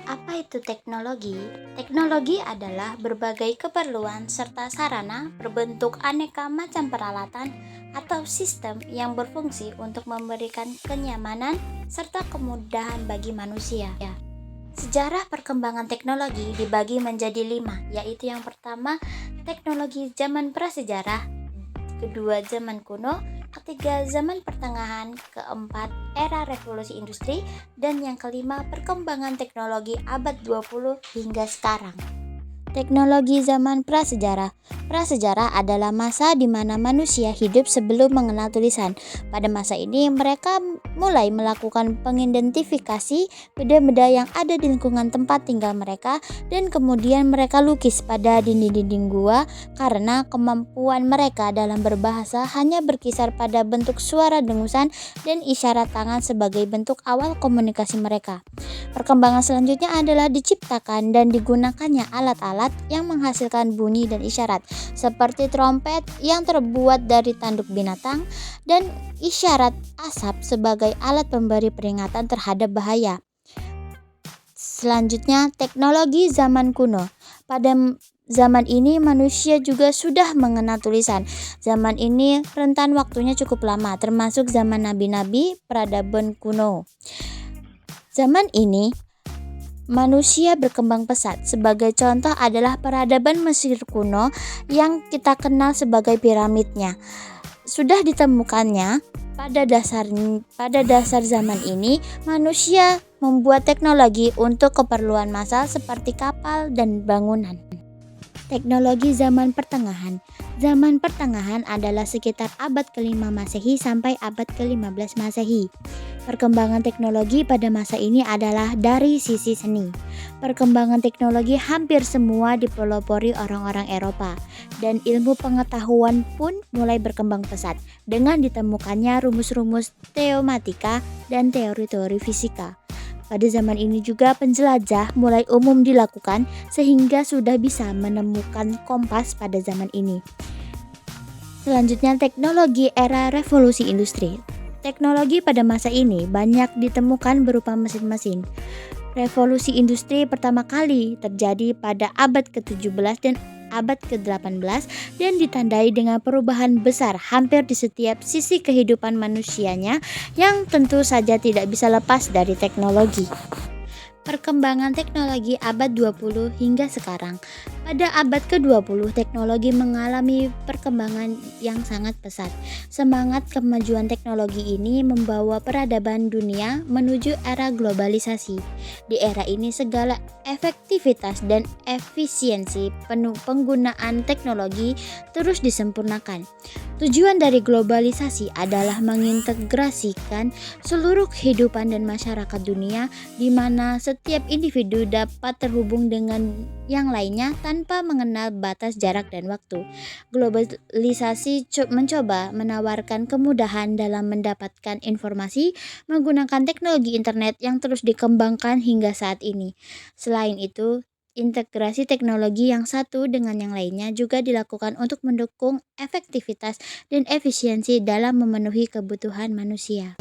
Apa itu teknologi? Teknologi adalah berbagai keperluan serta sarana berbentuk aneka macam peralatan atau sistem yang berfungsi untuk memberikan kenyamanan serta kemudahan bagi manusia. Sejarah perkembangan teknologi dibagi menjadi 5, yaitu yang pertama teknologi zaman prasejarah, kedua zaman kuno, ketiga zaman pertengahan, keempat era revolusi industri, dan yang kelima perkembangan teknologi abad 20 hingga sekarang. Teknologi zaman prasejarah. Prasejarah adalah masa di mana manusia hidup sebelum mengenal tulisan. Pada masa ini mereka mulai melakukan pengidentifikasi benda-benda yang ada di lingkungan tempat tinggal mereka, dan kemudian mereka lukis pada dinding-dinding gua karena kemampuan mereka dalam berbahasa hanya berkisar pada bentuk suara dengusan dan isyarat tangan sebagai bentuk awal komunikasi mereka. Perkembangan selanjutnya adalah diciptakan dan digunakannya alat-alat yang menghasilkan bunyi dan isyarat, seperti trompet yang terbuat dari tanduk binatang dan isyarat asap sebagai alat pemberi peringatan terhadap bahaya. Selanjutnya, teknologi zaman kuno. Pada zaman ini manusia juga sudah mengenal tulisan. Zaman ini rentan waktunya cukup lama, termasuk zaman nabi-nabi peradaban kuno. Zaman ini manusia berkembang pesat. Sebagai contoh adalah peradaban Mesir kuno yang kita kenal sebagai piramidnya. Sudah ditemukannya pada dasar zaman ini manusia membuat teknologi untuk keperluan massal seperti kapal dan bangunan. Teknologi zaman pertengahan. Zaman pertengahan adalah sekitar abad ke-5 Masehi sampai abad ke-15 Masehi. Perkembangan teknologi pada masa ini adalah dari sisi seni. Perkembangan teknologi hampir semua dipelopori orang-orang Eropa, dan ilmu pengetahuan pun mulai berkembang pesat dengan ditemukannya rumus-rumus teomatika dan teori-teori fisika. Pada zaman ini juga penjelajah mulai umum dilakukan sehingga sudah bisa menemukan kompas pada zaman ini. Selanjutnya, teknologi era revolusi industri. Teknologi pada masa ini banyak ditemukan berupa mesin-mesin. Revolusi industri pertama kali terjadi pada abad ke-17 dan abad ke-18 dan ditandai dengan perubahan besar hampir di setiap sisi kehidupan manusianya yang tentu saja tidak bisa lepas dari teknologi. Perkembangan teknologi abad 20 hingga sekarang. Pada abad ke-20, teknologi mengalami perkembangan yang sangat pesat. Semangat kemajuan teknologi ini membawa peradaban dunia menuju era globalisasi. Di era ini segala efektivitas dan efisiensi penggunaan teknologi terus disempurnakan. Tujuan dari globalisasi adalah mengintegrasikan seluruh kehidupan dan masyarakat dunia di mana setiap individu dapat terhubung dengan yang lainnya tanpa mengenal batas jarak dan waktu. Globalisasi mencoba menawarkan kemudahan dalam mendapatkan informasi menggunakan teknologi internet yang terus dikembangkan hingga saat ini. Selain itu, integrasi teknologi yang satu dengan yang lainnya juga dilakukan untuk mendukung efektivitas dan efisiensi dalam memenuhi kebutuhan manusia.